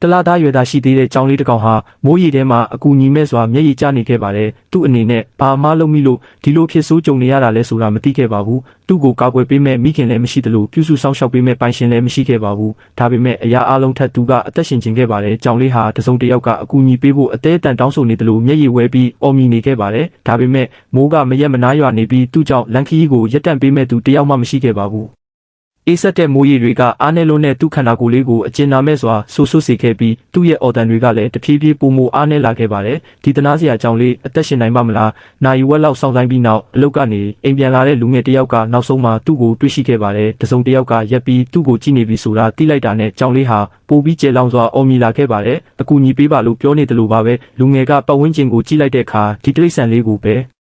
တလားသားရွယ်သားရှိသေးတဲ့ကြောင်လေးတစ်ကောင်ဟာမိုးရီထဲမှာအကူညီမဲ့စွာမျက်ရည်ကျနေခဲ့ပါတယ်သူ့အနေနဲ့ဘာမှလုပ်မိလို့ဒီလိုဖြစ်ဆိုးကြုံနေရတာလဲဆိုတာမသိခဲ့ပါဘူးသူ့ကိုကာကွယ်ပေးမဲ့မိခင်လည်းမရှိသလိုပြုစုစောင့်ရှောက်ပေးမဲ့ပိုင်ရှင်လည်းမရှိခဲ့ပါဘူးဒါပေမဲ့အရာအလုံးထက်သူကအသက်ရှင်ခြင်းခဲ့ပါတယ်ကြောင်လေးဟာတစုံတစ်ယောက်ကအကူညီပေးဖို့အသေးအတန်တောင်းဆိုနေတယ်လို့မျက်ရည်ဝဲပြီးအော်မီနေခဲ့ပါတယ်ဒါပေမဲ့မိုးကမရက်မနားရွာနေပြီးသူ့ကြောင့်လန်ခီကိုရက်တန့်ပေးမဲ့သူတယောက်မှမရှိခဲ့ပါဘူးအေးဆက်တဲ့မိုးရေတွေကအားနဲ့လုံးနဲ့သူ့ခန္ဓာကိုယ်လေးကိုအကျဉ်းနာမဲ့စွာဆူဆွစေခဲ့ပြီးသူ့ရဲ့အော်တန်တွေကလည်းတဖြည်းဖြည်းပိုမိုအားနဲ့လာခဲ့ပါတယ်ဒီတနာစရာကြောင့်လေးအသက်ရှင်နိုင်ပါမလားနိုင်ဝက်လောက်စောင့်ဆိုင်ပြီးနောက်အလုတ်ကနေအိမ်ပြန်လာတဲ့လူငယ်တယောက်ကနောက်ဆုံးမှသူ့ကိုတွေ့ရှိခဲ့ပါတယ်တစုံတယောက်ကရက်ပြီးသူ့ကိုကြည့်နေပြီဆိုတာသိလိုက်တာနဲ့ကြောင်လေးဟာပိုပြီးကျေလောင်စွာအော်မီလာခဲ့ပါတယ်အကူညီပေးပါလို့ပြောနေတယ်လို့ပါပဲလူငယ်ကပတ်ဝန်းကျင်ကိုကြည့်လိုက်တဲ့အခါဒီတိရစ္ဆာန်လေးကိုပ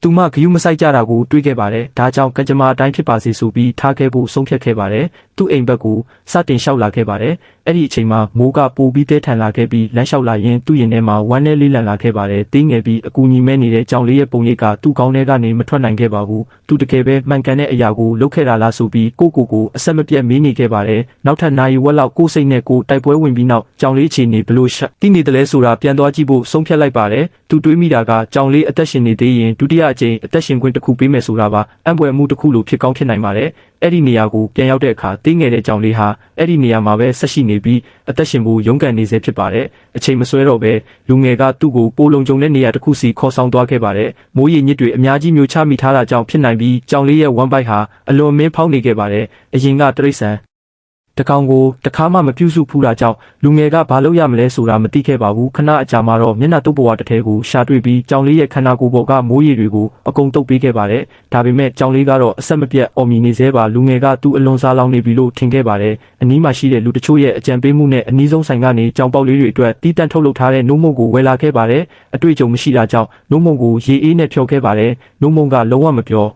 ဲသူမဂယုမဆိုင်ကြတာကိုတွေးခဲ့ပါတယ်ဒါကြောင့်ကံကြမ္မာအတိုင်းဖြစ်ပါစေဆိုပြီးထားခဲ့ဖို့ဆုံးဖြတ်ခဲ့ပါတယ်သူ့အိမ်ဘက်ကိုစတင်လျှောက်လာခဲ့ပါတယ်အဲ့ဒီအချိန်မှာမိုးကပိုပြီးတဲထန်လာခဲ့ပြီးလမ်းလျှောက်လာရင်သူ့ရင်ထဲမှာဝမ်းနဲ့လေးလံလာခဲ့ပါတယ်တင်းငယ်ပြီးအကူညီမဲ့နေတဲ့ကြောင်လေးရဲ့ပုံရိပ်ကသူ့ကောင်းထဲကနေမထွက်နိုင်ခဲ့ပါဘူးသူတကယ်ပဲမှန်ကန်တဲ့အရာကိုလုပ်ခဲ့တာလားဆိုပြီးကိုအဆက်မပြတ်မေးနေခဲ့ပါတယ်နောက်ထပ်နိုင်ဝက်လောက်ကိုစိတ်နဲ့ကိုတိုက်ပွဲဝင်ပြီးနောက်ကြောင်လေးအခြေအနေဘလို့ရှက်တိနေတယ်လဲဆိုတာပြန်သွားကြည့်ဖို့ဆုံးဖြတ်လိုက်ပါတယ်သူတွေးမိတာကကြောင်လေးအသက်ရှင်နေသေးရင်ဒုတိယအကြိမ်အသက်ရှင်ခွင့်တစ်ခုပေးမယ်ဆိုတာပါအံ့ဖွယ်မှုတစ်ခုလိုဖြစ်ကောင်းဖြစ်နိုင်ပါတယ်အဲ့ဒီနေရာကိုပြန်ရောက်တဲ့အခါတင်းငယ်တဲ့ကြောင်လေးဟာအဲ့ဒီနေရာမှာပဲဆက်ရှိနေပြီးအသက်ရှင်ဖို့ရုန်းကန်နေစေဖြစ်ပါတယ်အချိန်မဆွဲတော့ပဲလူငယ်ကသူ့ကိုပိုလုံခြုံတဲ့နေရာတစ်ခုစီခေါ်ဆောင်သွားခဲ့ပါတယ်မိုးရေညစ်တွေအများကြီးမျိုးချမိထားတာကြောင့်ဖြစ်နိုင်ပြီးကြောင်လေးရဲ့ဝမ်းပိုက်ဟာအလွန်မင်းဖောက်နေခဲ့ပါတယ်အရင်ကတရိတ်ဆန်တကောင်ကိုတခါမှမပြုစုဖူးတာကြောင့်လူငယ်ကဘာလုပ်ရမလဲဆိုတာမသိခဲ့ပါဘူးခဏအကြာမှာတော့မျက်နှာတုပ်ပေါ်တစ်ထဲကိုရှာတွေ့ပြီးကြောင်လေးရဲ့ခန္ဓာကိုယ်ပေါ်ကမိုးရေတွေကိုအကုန်တုပ်ပေးခဲ့ပါတယ်ဒါပေမဲ့ကြောင်လေးကတော့အဆက်မပြတ်အော်မီနေသေးပါလူငယ်ကသူ့အလွန်စားလောင်နေပြီလို့ထင်ခဲ့ပါတယ်အနီးမှာရှိတဲ့လူတချို့ရဲ့အကြံပေးမှုနဲ့အနီးဆုံးဆိုင်ကနေကြောင်ပေါက်လေးတွေအတွက်တီးတန့်ထုတ်လုပ်ထားတဲ့နိုးမုံကိုဝယ်လာခဲ့ပါတယ်အတွေ့အကြုံမရှိတာကြောင့်နိုးမုံကိုရေအေးနဲ့ဖျော်ခဲ့ပါတယ်နိုးမုံကလုံးဝမပြေ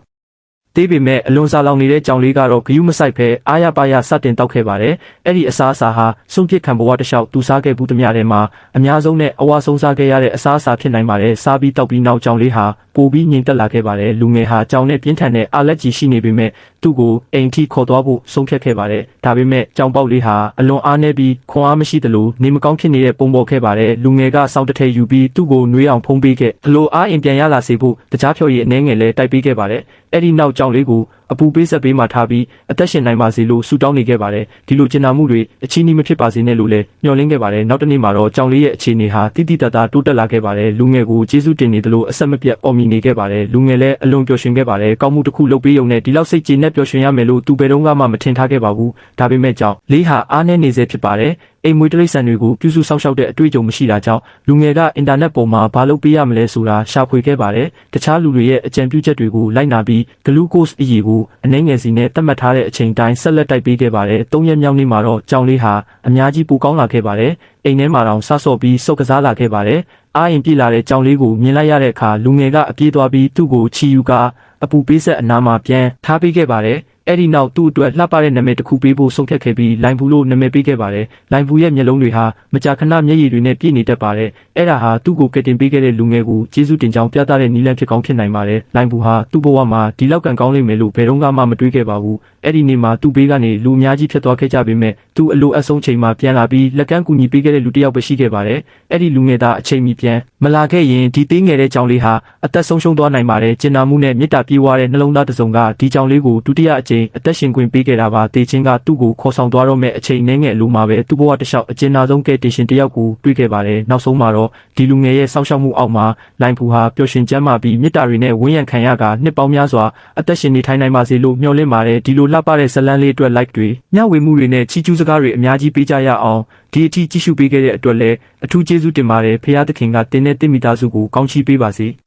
ာသေးပေမဲ့အလွန်စားလောင်နေတဲ့ကြောင်လေးကတော့ဂယုမဆိုင်ဖဲအားရပါရစတင်တောက်ခဲ့ပါတယ်အဲ့ဒီအစားအစာဟာစွန့်ပစ်ခံဘဝတစ်လျှောက်သူစားခဲ့ဘူးသမျှထဲမှာအများဆုံးနဲ့အဝါဆုံးစားခဲ့ရတဲ့အစားအစာဖြစ်နိုင်ပါတယ်စားပြီးတောက်ပြီးနောက်ကြောင်လေးဟာပိုပြီးငြိမ်သက်လာခဲ့ပါတယ်လူငယ်ဟာကြောင်နဲ့ပြင်းထန်တဲ့အာလက်ဂျီရှိနေပေမဲ့သူ့ကိုအိမ်ထိခေါ်သွားဖို့ဆုံးဖြတ်ခဲ့ပါတယ်ဒါပေမဲ့ကြောင်ပေါက်လေးဟာအလွန်အားနည်းပြီးခွန်အားမရှိသလိုနေမကောင်းဖြစ်နေတဲ့ပုံပေါ်ခဲ့ပါတယ်လူငယ်ကစောင့်တထဲယူပြီးသူ့ကိုနှွေးအောင်ဖုံးပေးခဲ့အလိုအားအိမ်ပြန်ရလာစေဖို့တကြားဖြော်ရည်အနှဲငယ်လဲတိုက်ပေးခဲ့ပါတယ်အဲ့ဒီနောက်ကြောင်လေးကိုအပူပေးဆက်ပေးမှထားပြီးအသက်ရှင်နိုင်ပါစေလို့ဆုတောင်းနေခဲ့ပါတယ်ဒီလိုကျင်နာမှုတွေအချီးနှီးမဖြစ်ပါစေနဲ့လို့လည်းမျှော်လင့်ခဲ့ပါတယ်နောက်တစ်နေ့မှာတော့ကြောင်လေးရဲ့အခြေအနေဟာတိတိတတ်တာတိုးတက်လာခဲ့ပါတယ်လူငယ်ကိုကျေးဇူးတင်နေတယ်လို့အဆက်မပြတ်အော်မီနေခဲ့ပါတယ်လူငယ်လည်းအလွန်ပျော်ရွှင်ခဲ့ပါတယ်ကောင်းမှုတစ်ခုလုပ်ပေးရုံနဲ့ဒီလောက်စိတ်ကျေနပ်ပျော်ရွှင်ရမယ်လို့သူဘယ်တော့မှမထင်ထားခဲ့ပါဘူးဒါပေမဲ့ကြောင်လေးဟာအားနည်းနေစေဖြစ်ပါတယ်အိမ်မွေးတိရစ္ဆာန်တွေကိုပြုစုစောင့်ရှောက်တဲ့အတွေ့အကြုံမရှိတာကြောင့်လူငယ်ကအင်တာနက်ပေါ်မှာဘာလုပ်ပေးရမလဲဆိုတာရှာဖွေခဲ့ပါတယ်တခြားလူတွေရဲ့အကြံပြုချက်တွေကိုလိုက်နာပြီးဂလူးကို့စ်အရည်ကိုအနှဲငယ်စီနဲ့သတ်မှတ်ထားတဲ့အချိန်တိုင်းဆက်လက်တိုက်ပေးခဲ့ပါတယ်၃ရက်မြောက်နေ့မှာတော့ကြောင်လေးဟာအများကြီးပိုကောင်းလာခဲ့ပါတယ်အိမ်ထဲမှာတော့စားစော့ပြီးစုပ်ကစားလာခဲ့ပါတယ်အားရင်ပြည့်လာတဲ့ကြောင်လေးကိုမြင်လိုက်ရတဲ့အခါလူငယ်ကအပြေးသွားပြီးသူ့ကိုချီယူကအပူပေးဆက်အနားမှာပြန်ထားပေးခဲ့ပါတယ်အဲ့ဒီနောက်သူ့အတွက်လှပတဲ့နာမည်တစ်ခုပေးဖို့ဆုံးဖြတ်ခဲ့ပြီးလိုင်ဘူးလို့နာမည်ပေးခဲ့ပါတယ်လိုင်ဘူးရဲ့မျက်လုံးတွေဟာမကြာခဏမျက်ရည်တွေနဲ့ပြည့်နေတတ်ပါတယ်အဲ့ဒါဟာသူ့ကိုကယ်တင်ပေးခဲ့တဲ့လူငယ်ကိုကျေးဇူးတင်ကြောင်းပြသတဲ့နည်းလမ်းဖြစ်ကောင်းဖြစ်နိုင်ပါတယ်လိုင်ဘူးဟာသူ့ဘဝမှာဒီလောက်ကံကောင်းလိမ့်မယ်လို့ဘယ်တော့မှမတွေးခဲ့ပါဘူးအဲ့ဒီနေ့မှာသူ့ဘေးကနေလူအများကြီးဖြစ်သွားခဲ့ကြပေမဲ့သူ့အလိုအဆုံးချိန်မှာပြန်လာပြီးလက်ကမ်းကူညီပေးခဲ့တဲ့လူတစ်ယောက်ပဲရှိခဲ့ပါတယ်အဲ့ဒီလူငယ်သားအချိန်မီပြန်မလာခဲ့ရင်ဒီသေးငယ်တဲ့ကြောင်လေးဟာအသက်ဆုံးရှုံးသွားနိုင်ပါတယ်ကျင်နာမှုနဲ့မေတ္တာပြေဝတဲ့နှလုံးသားတစ်စုံကဒီကြောင်လေးကိုဒုတိယအကြိမ်အသက်ရှင်ခွင့်ပေးခဲ့တာပါတေချင်းကသူ့ကိုခေါ်ဆောင်သွားတော့မဲ့အချိန်နှဲငယ်လိုမှာပဲသူ့ဘဝတစ်လျှောက်အကျဉ်းနာဆုံးကဲတင်ရှင်တစ်ယောက်ကိုတွေ့ခဲ့ပါတယ်နောက်ဆုံးမှာတော့ဒီလူငယ်ရဲ့စောင့်ရှောက်မှုအောက်မှာလိုင်ဖူဟာပျော်ရွှင်ကျန်းမာပြီးမေတ္တာတွေနဲ့ဝန်းရံခံရကနှစ်ပေါင်းများစွာအသက်ရှင်နေထိုင်နိုင်ပါစေလို့မျှော်လင့်ပါတယ်ဒီလိုလှပတဲ့ဇလန်းလေးအတွက် like တွေမျှဝေမှုတွေနဲ့ချီးကျူးစကားတွေအများကြီးပေးကြရအောင်ဒီအထိကြည့်ရှုပေးခဲ့တဲ့အတွက်လည်းအထူးကျေးဇူးတင်ပါတယ်ဖခင်သခင်ကတင်းနဲ့တင့်မိသားစုကိုကောင်းချီးပေးပါစေ